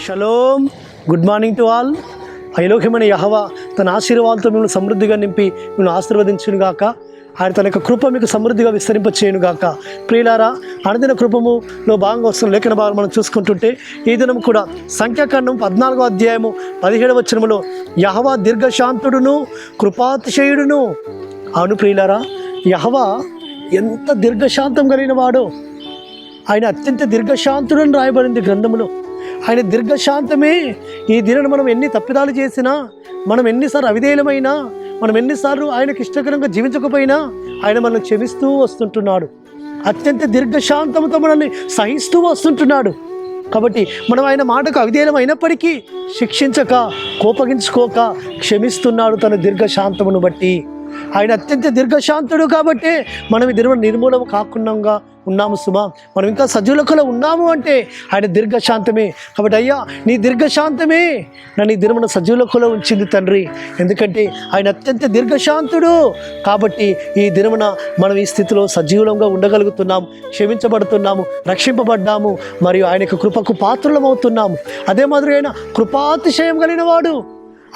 Shalom. Good morning to all. ఐలోక్యమైన యెహోవా తన ఆశీర్వాదాలతో మిమ్మల్ని సమృద్ధిగా నింపి మిమ్మల్ని ఆశీర్వదించును గాక. ఆయన తన యొక్క కృప మీకు సమృద్ధిగా విస్తరింపచేయును గాక. ప్రియులారా, అనుదిన కృపములో భాగంగా వస్తున్న లేఖన భాగం మనం చూసుకుంటుంటే ఈ దినం కూడా సంఖ్యాకాండం 14వ అధ్యాయము 17వ వచనములో యెహోవా దీర్ఘశాంతుడును కృపాతిశయుడును. అవును ప్రియులారా, యెహోవా ఎంత దీర్ఘశాంతం కలిగిన వాడో. ఆయన అత్యంత దీర్ఘశాంతుడని రాయబడింది గ్రంథములో. ఆయన దీర్ఘశాంతమే ఈ దినాన్ని మనం ఎన్ని తప్పిదాలు చేసినా, మనం ఎన్నిసార్లు అవిధేయులమైనా, మనం ఎన్నిసార్లు ఆయనకు ఇష్టకరంగా జీవించకపోయినా ఆయన మనల్ని క్షమిస్తూ వస్తుంటున్నాడు. అత్యంత దీర్ఘశాంతంతో మనల్ని సహిస్తూ వస్తుంటున్నాడు. కాబట్టి మనం ఆయన మాటకు అవిధేయం అయినప్పటికీ శిక్షించక, కోపగించుకోక క్షమిస్తున్నాడు తన దీర్ఘశాంతమును బట్టి. ఆయన అత్యంత దీర్ఘశాంతుడు కాబట్టి మనం ఈ దినం నిర్మూలన కాకుండా ఉన్నాము సుమా. మనం ఇంకా సజీవులకులో ఉన్నాము అంటే ఆయన దీర్ఘశాంతమే. కాబట్టి అయ్యా, నీ దీర్ఘశాంతమే నన్ను ఈ దినమున సజీవులకులో ఉంచింది తండ్రి. ఎందుకంటే ఆయన అత్యంత దీర్ఘశాంతుడు కాబట్టి ఈ దినమున మనం ఈ స్థితిలో సజీవులంగా ఉండగలుగుతున్నాము, క్షమించబడుతున్నాము, రక్షింపబడ్డాము, మరియు ఆయన యొక్క కృపకు పాత్రులమవుతున్నాము. అదే మాదిరి ఆయన కృపాతిశయం కలిగిన వాడు,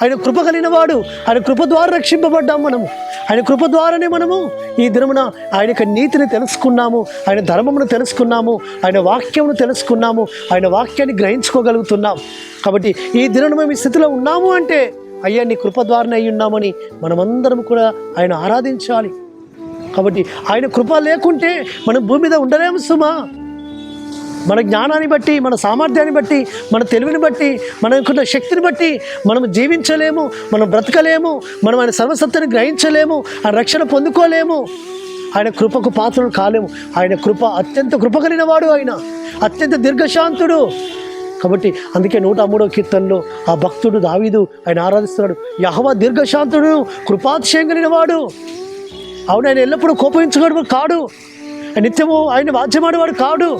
ఆయన కృప కలిగిన వాడు. ఆయన కృప ద్వారా రక్షింపబడ్డాము మనము. ఆయన కృప ద్వారానే మనము ఈ దినమున ఆయన యొక్క నీతిని తెలుసుకున్నాము, ఆయన ధర్మమును తెలుసుకున్నాము, ఆయన వాక్యమును తెలుసుకున్నాము, ఆయన వాక్యాన్ని గ్రహించుకోగలుగుతున్నాం. కాబట్టి ఈ దినమున మేము ఈ స్థితిలో ఉన్నాము అంటే అయ్యా నీ కృప ద్వారానే అయి ఉన్నామని మనమందరం కూడా ఆయన ఆరాధించాలి. కాబట్టి ఆయన కృప లేకుంటే మనం భూమి మీద ఉండలేము సుమా. మన జ్ఞానాన్ని బట్టి, మన సామర్థ్యాన్ని బట్టి, మన తెలివిని బట్టి, మనకున్న శక్తిని బట్టి మనం జీవించలేము, మనం బ్రతకలేము, మనం ఆయన సర్వసత్తాన్ని గ్రహించలేము, ఆయన రక్షణ పొందుకోలేము, ఆయన కృపకు పాత్రలు కాలేము. ఆయన కృప అత్యంత కృప కలిగిన వాడు, ఆయన అత్యంత దీర్ఘశాంతుడు. కాబట్టి అందుకే 103వ కీర్తనలో ఆ భక్తుడు దావీదు ఆయన ఆరాధిస్తున్నాడు, యెహోవా దీర్ఘశాంతుడు కృపాతిశయం కలిగిన వాడు. అవును, ఆయన ఎల్లప్పుడూ కోపగించుకోవడం కాడు, నిత్యము ఆయన వాద్యమాడేవాడు కాడు.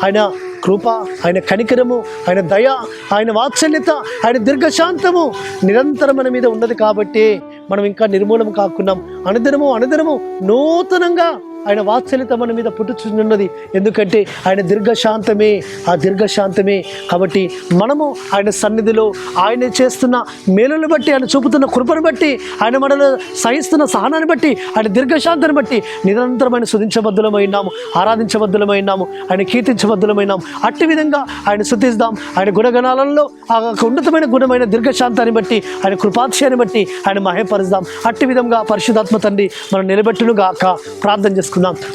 ఆయన కృప, ఆయన కనికరము, ఆయన దయ, ఆయన వాత్సల్యత, ఆయన దీర్ఘశాంతము నిరంతరం మన మీద ఉన్నది కాబట్టి మనం ఇంకా నిర్మూలం కాకున్నాం. అనుదినము నూతనంగా ఆయన వాత్సల్యత మన మీద పుట్టుచున్నది. ఎందుకంటే ఆయన దీర్ఘశాంతమే, ఆ దీర్ఘశాంతమే. కాబట్టి మనము ఆయన సన్నిధిలో ఆయన చేస్తున్న మేలును బట్టి, ఆయన చూపుతున్న కృపను బట్టి, ఆయన మనలో సహిస్తున్న సహనాన్ని బట్టి, ఆయన దీర్ఘశాంతాన్ని బట్టి నిరంతరం ఆయన స్తుతించబద్ధులమైనాము, ఆరాధించబద్ధులమైనాము, ఆయన కీర్తించబద్ధులమైనాము. అట్టి విధంగా ఆయన స్తుతిద్దాం. ఆయన గుణగణాలలో ఆ ఉన్నతమైన గుణమైన దీర్ఘశాంతాన్ని బట్టి, ఆయన కృపాతిశయాన్ని బట్టి ఆయన మహేపరుద్దాం. అట్టి విధంగా పరిశుద్ధాత్మ తండ్రి మనం నిలబెట్టును గాక. ప్రార్థన చేసుకుందాం.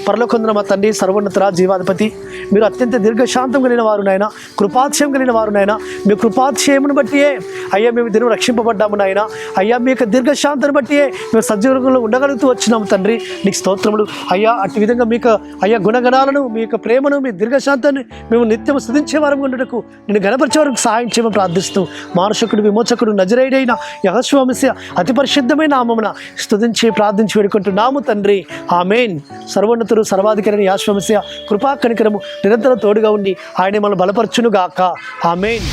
పరలోకందున మా తండ్రి, సర్వోన్నత జీవాధిపతి, మీరు అత్యంత దీర్ఘశాంతం కలిగిన వారు నాయన, కృపాతిశయం కలిగిన వారు నాయన. మీ కృపాతిశయమును బట్టియే అయ్యా మేము దినం రక్షింపబడ్డాము నాయన. అయ్యా మీ యొక్క దీర్ఘశాంతాన్ని బట్టియే మేము సజీవంలో ఉండగలుగుతూ వచ్చినాము తండ్రి. నీకు స్తోత్రములు అయ్యా. అట్టి విధంగా మీకు అయ్యా గుణగణాలను, మీ యొక్క ప్రేమను, మీ దీర్ఘశాంతాన్ని మేము నిత్యం స్తుతించే వారం ఉండటకు, నేను గణపరిచే వరకు సహాయం చేయమని ప్రార్థిస్తూ మానుషకుడు, విమోచకుడు, నజరేయుడైన యెహోషువ మెస్సియా అతి పరిశుద్ధమైన నామమున స్తుతించి ప్రార్థించి వేడుకుంటున్నాము తండ్రి. ఆమేన్. సర్వోన్నతుడు, సర్వాధికారి యెహోషువ మెస్సియా కృపా కనికరము నిరంతరం తోడుగా ఉండి ఆయన మనల్ని బలపరచును గాక. ఆమేన్.